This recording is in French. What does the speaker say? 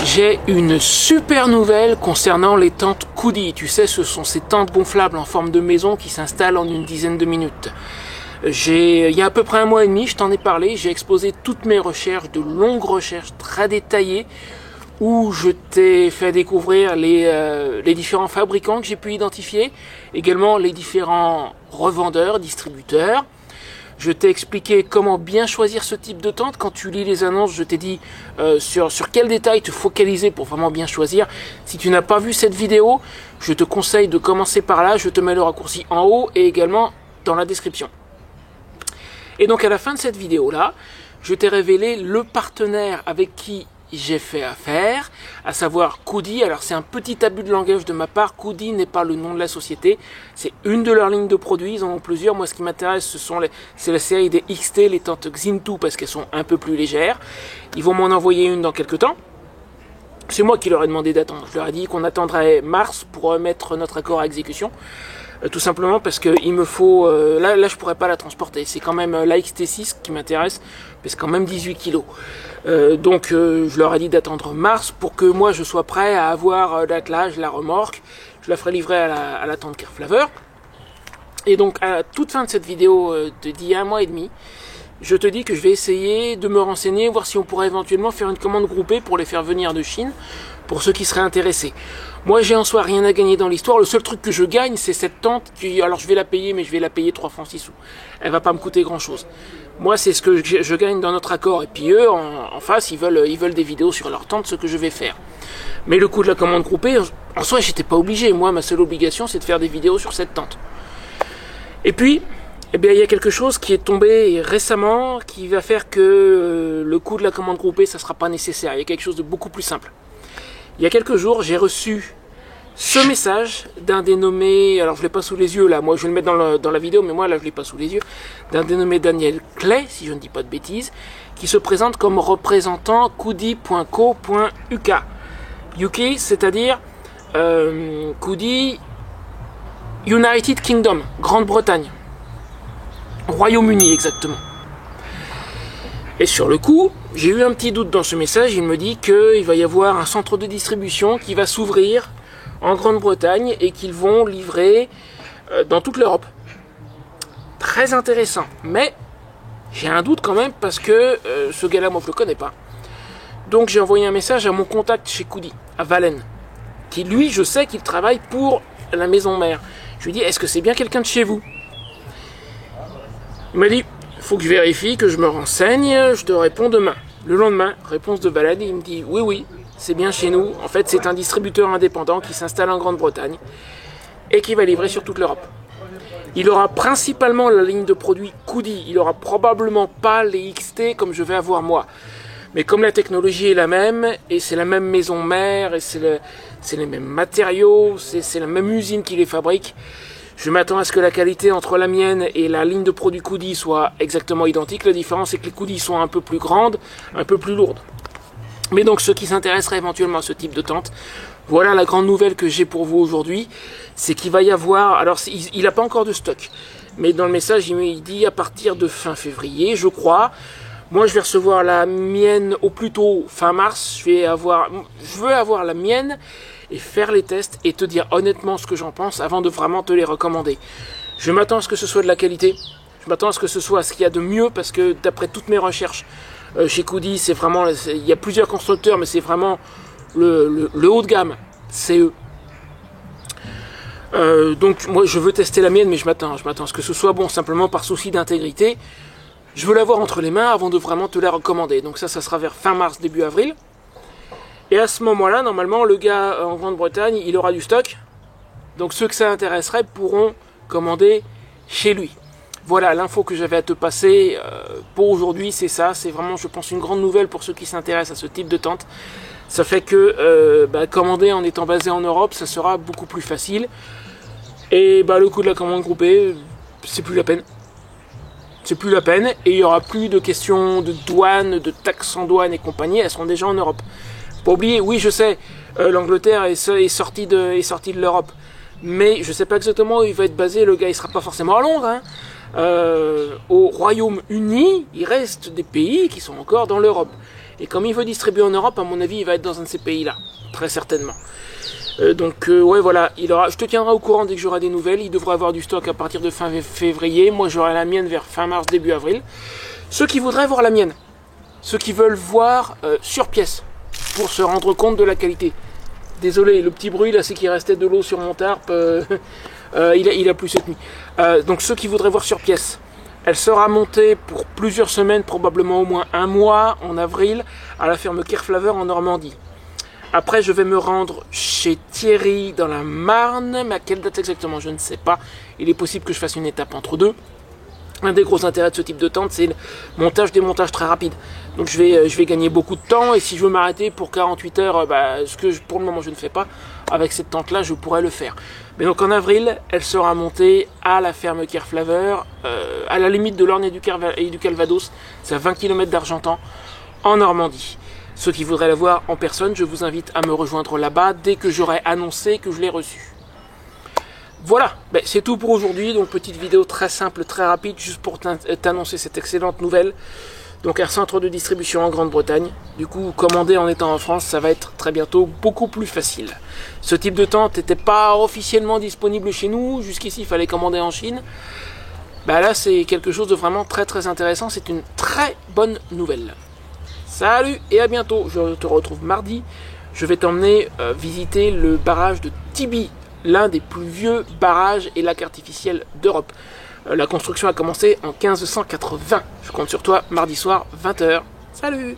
J'ai une super nouvelle concernant les tentes Koudi. Tu sais, ce sont ces tentes gonflables en forme de maison qui s'installent en une dizaine de minutes. Il y a à peu près un mois et demi, je t'en ai parlé, j'ai exposé toutes mes recherches, de longues recherches très détaillées, où je t'ai fait découvrir les différents fabricants que j'ai pu identifier, également les différents revendeurs, distributeurs. Je t'ai expliqué comment bien choisir ce type de tente. Quand tu lis les annonces, je t'ai dit sur quels détails te focaliser pour vraiment bien choisir. Si tu n'as pas vu cette vidéo, je te conseille de commencer par là. Je te mets le raccourci en haut et également dans la description. Et donc à la fin de cette vidéo-là, je t'ai révélé le partenaire avec qui j'ai fait affaire, à savoir Koudi. Alors c'est un petit abus de langage de ma part, Koudi n'est pas le nom de la société, c'est une de leurs lignes de produits, ils en ont plusieurs. Moi ce qui m'intéresse c'est la série des XT, les tentes Xintu, parce qu'elles sont un peu plus légères. Ils vont m'en envoyer une dans quelques temps. C'est moi qui leur ai demandé d'attendre, je leur ai dit qu'on attendrait mars pour mettre notre accord à exécution. Tout simplement parce que il me faut là je pourrais pas la transporter, c'est quand même la XT6 qui m'intéresse, mais c'est quand même 18 kg. Donc je leur ai dit d'attendre mars pour que moi je sois prêt à avoir l'attelage, la remorque. Je la ferai livrer à la tente Carflaveur. Et donc à la toute fin de cette vidéo d'il y a un mois et demi, je te dis que je vais essayer de me renseigner, voir si on pourrait éventuellement faire une commande groupée pour les faire venir de Chine, pour ceux qui seraient intéressés. Moi, j'ai en soi rien à gagner dans l'histoire. Le seul truc que je gagne, c'est cette tente qui, alors je vais la payer, mais je vais la payer 3 francs 6 sous. Elle va pas me coûter grand chose. Moi, c'est ce que je gagne dans notre accord. Et puis eux, en face, ils veulent des vidéos sur leur tente, ce que je vais faire. Mais le coût de la commande groupée, en soi, j'étais pas obligé. Moi, ma seule obligation, c'est de faire des vidéos sur cette tente. Et puis, eh bien, il y a quelque chose qui est tombé récemment, qui va faire que le coût de la commande groupée, ça sera pas nécessaire. Il y a quelque chose de beaucoup plus simple. Il y a quelques jours, j'ai reçu ce message d'un dénommé, alors je l'ai pas sous les yeux là, moi je vais le mettre dans la vidéo, mais moi là je l'ai pas sous les yeux, d'un dénommé Daniel Clay, si je ne dis pas de bêtises, qui se présente comme représentant koudi.co.uk. UK, c'est-à-dire Koudi United Kingdom, Grande-Bretagne, Royaume-Uni exactement. Et sur le coup, j'ai eu un petit doute dans ce message. Il me dit qu'il va y avoir un centre de distribution qui va s'ouvrir en Grande-Bretagne et qu'ils vont livrer dans toute l'Europe. Très intéressant. Mais j'ai un doute quand même parce que ce gars-là, moi, je le connais pas. Donc j'ai envoyé un message à mon contact chez Koudi, à Valenne, qui lui, je sais qu'il travaille pour la maison mère. Je lui ai dit, est-ce que c'est bien quelqu'un de chez vous? Il m'a dit, faut que je vérifie, que je me renseigne, je te réponds demain. Le lendemain, réponse de Valenne, il me dit oui, c'est bien chez nous. En fait, c'est un distributeur indépendant qui s'installe en Grande-Bretagne et qui va livrer sur toute l'Europe. Il aura principalement la ligne de produits Koudi. Il aura probablement pas les XT comme je vais avoir moi. Mais comme la technologie est la même, et c'est la même maison mère, et c'est les mêmes matériaux, c'est la même usine qui les fabrique, je m'attends à ce que la qualité entre la mienne et la ligne de produits Koudi soit exactement identique. La différence, c'est que les Koudi sont un peu plus grandes, un peu plus lourdes. Mais donc, ceux qui s'intéresseraient éventuellement à ce type de tente, voilà la grande nouvelle que j'ai pour vous aujourd'hui. C'est qu'il va y avoir... Alors, il n'a pas encore de stock. Mais dans le message, il dit à partir de fin février, je crois. Moi, je vais recevoir la mienne au plus tôt fin mars. Je veux avoir la mienne et faire les tests et te dire honnêtement ce que j'en pense avant de vraiment te les recommander. Je m'attends à ce que ce soit de la qualité. Je m'attends à ce que ce soit ce qu'il y a de mieux parce que d'après toutes mes recherches chez Koudi, c'est vraiment, il y a plusieurs constructeurs, mais c'est vraiment le haut de gamme. C'est eux. Donc moi, je veux tester la mienne, mais je m'attends à ce que ce soit bon, simplement par souci d'intégrité. Je veux l'avoir entre les mains avant de vraiment te la recommander. Donc ça sera vers fin mars, début avril. Et à ce moment-là, normalement, le gars en Grande-Bretagne, il aura du stock. Donc ceux que ça intéresserait pourront commander chez lui. Voilà l'info que j'avais à te passer pour aujourd'hui, c'est ça. C'est vraiment, je pense, une grande nouvelle pour ceux qui s'intéressent à ce type de tente. Ça fait que commander en étant basé en Europe, ça sera beaucoup plus facile. Et le coût de la commande groupée, c'est plus la peine. C'est plus la peine. Et il n'y aura plus de questions de douane, de taxes en douane et compagnie. Elles seront déjà en Europe. Pas oublier, oui je sais, l'Angleterre est sortie de l'Europe, mais je sais pas exactement où il va être basé, le gars il sera pas forcément à Londres, hein. Au Royaume-Uni, il reste des pays qui sont encore dans l'Europe. Et comme il veut distribuer en Europe, à mon avis, il va être dans un de ces pays-là, très certainement. Ouais, voilà, je te tiendrai au courant dès que j'aurai des nouvelles. Il devrait avoir du stock à partir de fin février. Moi, j'aurai la mienne vers fin mars, début avril. Ceux qui voudraient voir la mienne, ceux qui veulent voir sur pièce, pour se rendre compte de la qualité. Désolé, le petit bruit là, c'est qu'il restait de l'eau sur mon tarp. Il a plu cette nuit. Donc ceux qui voudraient voir sur pièce, elle sera montée pour plusieurs semaines, probablement au moins un mois, en avril, à la ferme Kerflaver en Normandie. Après, je vais me rendre chez Thierry dans la Marne, mais à quelle date exactement, je ne sais pas. Il est possible que je fasse une étape entre deux. Un des gros intérêts de ce type de tente, c'est le montage-démontage très rapide. Donc je vais gagner beaucoup de temps, et si je veux m'arrêter pour 48 heures, pour le moment je ne fais pas, avec cette tente-là, je pourrais le faire. Mais donc en avril, elle sera montée à la ferme Kerflaver, à la limite de l'Orne et du Calvados, c'est à 20 km d'Argentan, en Normandie. Ceux qui voudraient la voir en personne, je vous invite à me rejoindre là-bas dès que j'aurai annoncé que je l'ai reçue. Voilà, c'est tout pour aujourd'hui, donc petite vidéo très simple, très rapide, juste pour t'annoncer cette excellente nouvelle. Donc un centre de distribution en Grande-Bretagne, du coup commander en étant en France, ça va être très bientôt beaucoup plus facile. Ce type de tente n'était pas officiellement disponible chez nous, jusqu'ici il fallait commander en Chine. Là c'est quelque chose de vraiment très très intéressant, c'est une très bonne nouvelle. Salut et à bientôt, je te retrouve mardi, je vais t'emmener visiter le barrage de Tibi, l'un des plus vieux barrages et lacs artificiels d'Europe. La construction a commencé en 1580. Je compte sur toi mardi soir, 20 h. Salut!